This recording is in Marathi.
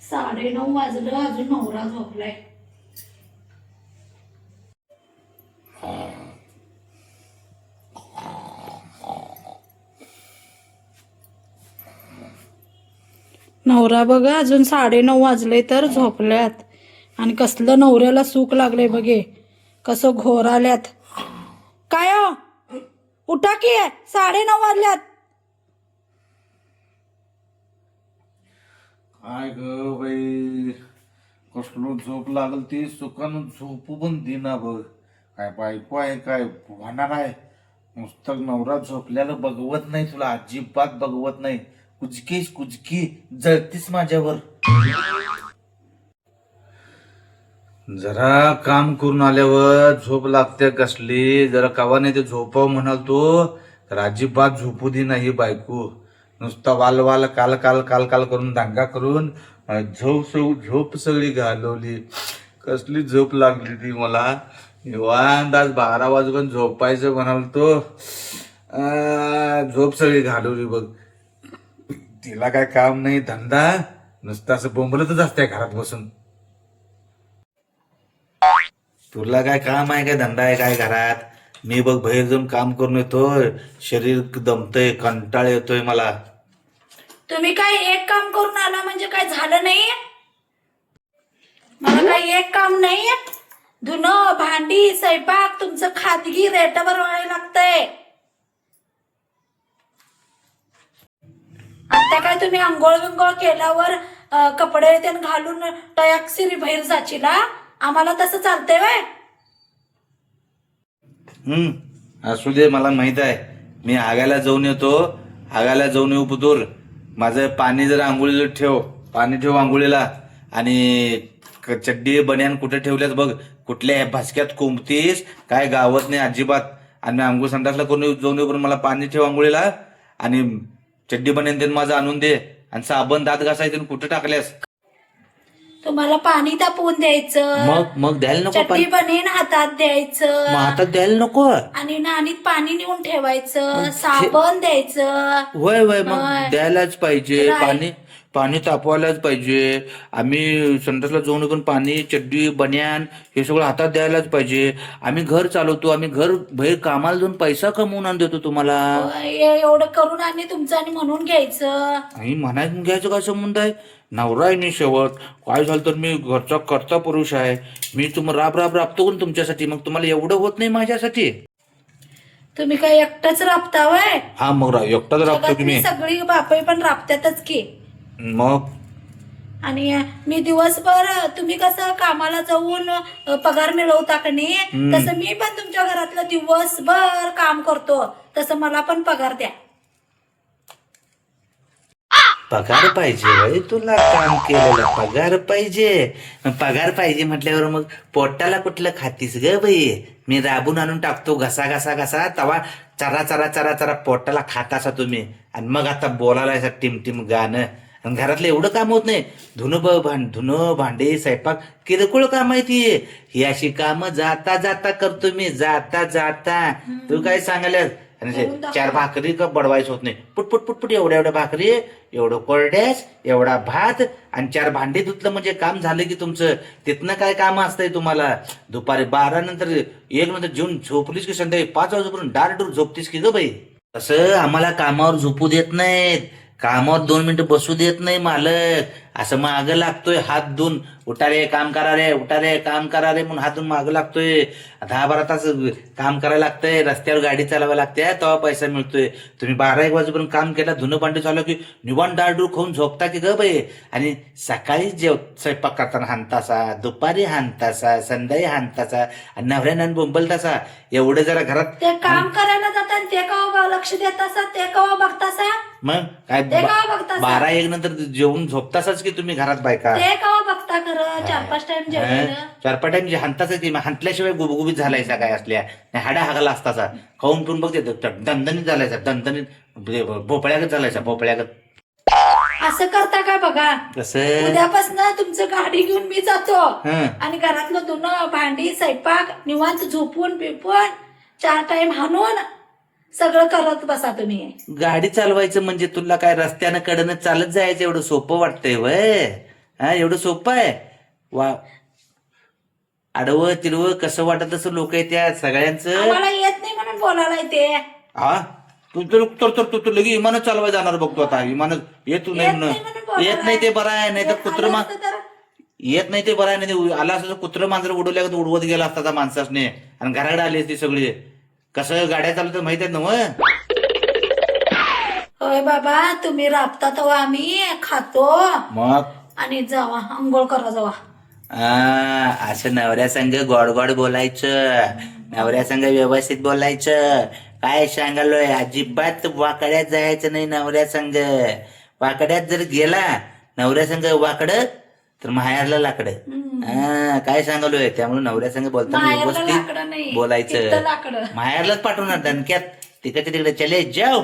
9:30 वाजलं, अजून नवरा झोपलाय. नवरा बघा अजून 9:30 वाजले तर झोपल्यात. आणि कसलं नवऱ्याला सुख लागले बघे, कसं घोराल्यात. काय हो, उठा की, 9:30 वाजल्यात. काय ग बाई, कसलो झोप लागल ती सुखानं झोपू पण देना बघ. काय बायको आहे काय होणार आहे. नुसतं नवरा झोपल्याला बघवत नाही, तुला अजिबात बघवत नाही. कुचकीच कुचकी जळतीस माझ्यावर. जरा काम करून आल्यावर झोप लागते कसली. जरा कवा नाही ते झोपाव म्हणाल तो, तर अजिबात झोपू दे नाही बायको. नुसता वाल वाल काल काल काल काल करून दांगा करून झोप सगळी घालवली. कसली झोप लागली ती मला. निवांत आज 12 वाजून झोपायचं म्हणाल तो, झोप सगळी घालवली बघ. तिला काय काम नाही धंदा, नुसतं असं बोंबलतच असते घरात बसून. तुला काय काम आहे काय धंदा आहे काय घरात. मी बघ बाहेर जाऊन काम करून येतोय, शरीर दमतय, कंटाळ येतोय मला. तुम्ही काय एक काम करून आला म्हणजे काय झालं नाही. मला काही एक काम नाही. धुणं भांडी स्वयंपाक तुमचं खाजगी रेटावर व्हायला लागतंय. आता काय तुम्ही आंघोळ बिंघोळ केल्यावर कपडे त्यान घालून टयाक्सिरी बाहेर जाशीला. आम्हाला तसं चालतंय व्हय. असू दे, मला माहित आहे. मी आगायला जाऊन येतो, आगायला जाऊन येऊ पुतूर. माझं पाणी जर आंघोळीला ठेव, पाणी ठेव आंघोळीला. आणि चड्डी बन्यान कुठे ठेवल्यात बघ. कुठल्या भासक्यात कोंबतीस काय गावत नाही अजिबात. आणि आंघोळ संडासला करून जाऊन येऊ, पण मला पाणी ठेव आंघोळीला. आणि चड्डी बन्यान ते माझं आणून दे. आणि साबण दात घासायचं कुठे टाकल्यास. तुम्हाला पाणी तापवून द्यायचं, मग द्यायला नको चड्डी पाणी. बनेन हातात द्यायचं, मग हातात द्यायला नको. आणि नाणीत पाणी नेऊन ठेवायचं, साबण द्यायचं. वय वय मग होय. द्यायलाच पाहिजे. राय. पाणी पाणी तापवायलाच पाहिजे. आम्ही संडासला जाऊन पण पाणी, चड्डी बन्यान हे सगळं हातात द्यायलाच पाहिजे. आम्ही घर चालवतो, आम्ही घर बाहेर कामाला जाऊन पैसा कमवून आणून देतो तुम्हाला. एवढं करून आणि तुमचं आणि म्हणून घ्यायचं. आणि म्हणायचं घ्यायचं काय संबंध आहे. नवरा आहे मी शेवट. काय झालं तर मी घरचा करता पुरुष आहे. मी राब राब राबतो पण तुमच्यासाठी. मग तुम्हाला एवढं होत नाही माझ्यासाठी. तुम्ही काय एकटाच राबतावय. हा मग एकटाच राबतो की मी. सगळी बापई पण राबतातच की. मग आणि मी दिवसभर तुम्ही कसं कामाला जाऊन पगार मिळवता का नाही, तसं मी पण तुमच्या घरातलं दिवसभर काम करतो, तसं मला पण पगार द्या. पगार पाहिजे बाई तुला. काम केलेला पगार पाहिजे. पगार पाहिजे म्हटल्यावर मग पोटाला कुठलं खातीस ग बाई. मी राबून आणून टाकतो घसा घसा घसा, तवा चरा चरा चरा चरा पोटाला खातासा तुम्ही. आणि मग आता बोलायला टिमटिम गाणं. आणि घरातलं एवढं काम होत नाही. धुणं भांडे स्वयंपाक किरकोळ काम आहे ती. ही अशी कामं जाता जाता करतो मी, जाता जाता. तू काय सांगायला. आणि 4 भाकरी का बडवायचं होत नाही. पुटपुट पुटपुट एवढ्या एवढ्या भाकरी, एवढं कोरड्यास, एवढा भात आणि 4 भांडे धुतलं म्हणजे काम झालं की तुमचं. तिथनं काय काम असतंय तुम्हाला. दुपारी 12 नंतर 1 नंतर जेवून झोपलीस की संध्याकाळी 5 वाजेपर्यंत डारडूर झोपतीस की ग बाई. तसं आम्हाला कामावर झोपू देत नाहीत. कामावर 2 मिनिटं बसू देत नाही मालक. असं मागं लागतोय हात धुवून. उठा रे काम करा रे, उठा रे काम करा रे म्हणून हात धुवून मागं लागतोय. 10-12 तास काम करायला लागतंय. रस्त्यावर गाडी चालवायला लागते, तेव्हा पैसा मिळतोय. तुम्ही 12-1 वाजेपर्यंत काम केला, धुणं भांडी चालू की निवांत डाळडूर खाऊन झोपता की ग बाई. आणि सकाळी स्वयंपाक करताना हानतासा, दुपारी हानतासा, संध्याकाळी हानतासा, आणि नवऱ्यानं बोंबलतासा. एवढं जरा घरात ते काम करायला जातात ते कवा लक्ष देतासा, ते कवा बघतासा. मग काय ते कवा बघतासा. 12-1 नंतर जेवून झोपतासाच की तुम्ही घरात बायका. ते कवा बघता खरं. 4-5 टाइम जेवलेलं. 4-5 टाइम जे हाणताच की हांटल्याशिवाय गुबगुबीत झालायचा काय असल्या हाडा हागाला असताचा. खाऊन पिऊन बघते दणदणीत झालायचा, दणदणीत भोपळ्यागत झालायचा, भोपळ्यागत. असं करता का बघा. कसं उद्यापासून तुमचं गाडी घेऊन मी जातो. हं. आणि घरातलं धुणं भांडी स्वयंपाक निवांत झोपून पिपून 4 टाइम हाणून सगळं करत बसा तुम्ही. गाडी चालवायचं म्हणजे तुला काय रस्त्यानं कडनं चालत जायचं एवढं सोपं वाटतंय वय. हा एवढं सोपं आहे वा आडवं तिडवं कसं वाटत तसं लोक आहे त्या सगळ्यांचं आम्हाला येत नाही म्हणून बोलायला ते हा तू लगे विमानच चालवाय जाणार बघतो आता विमानच येत नाही म्हणून येत नाही ते बरं आहे नाही तर कुत्र येत नाही ते बरं आहे नाही ते आला असं कुत्र मांजर उडवल्या उडवत गेला असता त्या माणसाने आणि घराकडे आली असती सगळी कसं गाड्या चालवतात माहित आहेत ना मग होय बाबा तुम्ही राबता तेव्हा आम्ही खातो मग आणि जावा आंघोळ करा जावा असं नवऱ्या संग गोड गोड बोलायचं नवऱ्या संग व्यवस्थित बोलायचं काय सांगालोय अजिबात वाकड्यात जायचं नाही नवऱ्या संग वाकड्यात जर गेला नवऱ्या संग वाकड तर माहेरला लाकड काय सांगालोय त्यामुळे नवऱ्या संग बोलताना माहेरला लाकडं व्यवस्थित नाही, तिथं बोलायचं लाकडं. माहेरलाच पाठवणार दणक्यात तिकडच्या तिकडे चले जाऊ